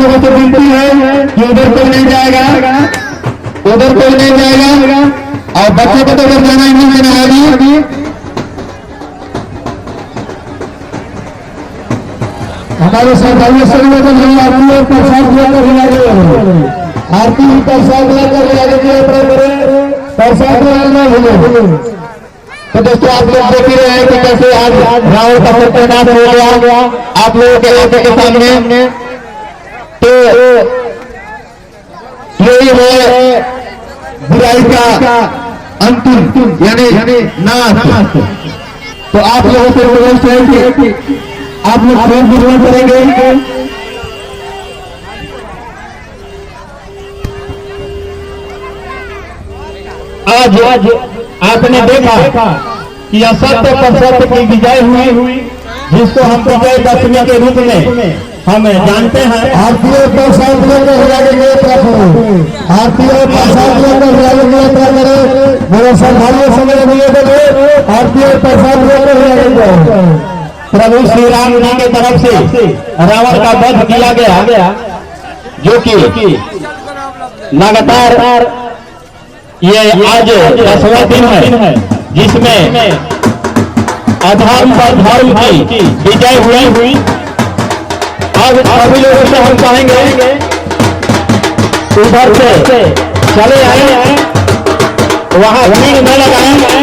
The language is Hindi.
लोगों से विनती है कि उधर कोई नहीं जाएगा, उधर कोई नहीं जाएगा। और बच्चों को तो उधर जाना ही नहीं देना है अभी। हमारे सरकारी संगठन को आरती और प्रसाद लेकर आरती प्रसाद लेकर प्रसाद ना भूले। तो दोस्तों आप लोग देख ही रहे हैं कि कैसे आज रावण का सत्यानाश हो गया आप लोगों के आंखों के सामने। तो यही है बुराई का अंतिम यानी नाश। तो आप लोगों से रिक्वेस्ट है कि आप लोग स्वयं निर्माण करेंगे। आज आपने देखा कि असत्य पर सत्य की विजय हुई, जिसको हम विजय दशमी के रूप में हम जानते हैं। आरती और प्रसाद लेकर आरती और प्रसाद लेकर मेरे श्रद्धालुओं समय आरती और प्रसाद लेकर प्रभु श्री राम जी के तरफ से रावण का वध किया गया, जो कि लगातार ये आज 10वां दिन है, जिसमें अधर्म पर धर्म की विजय हुई। अब सभी लोगों से हम कहेंगे उधर से चले आए, वहां भीड़ न लगाएं।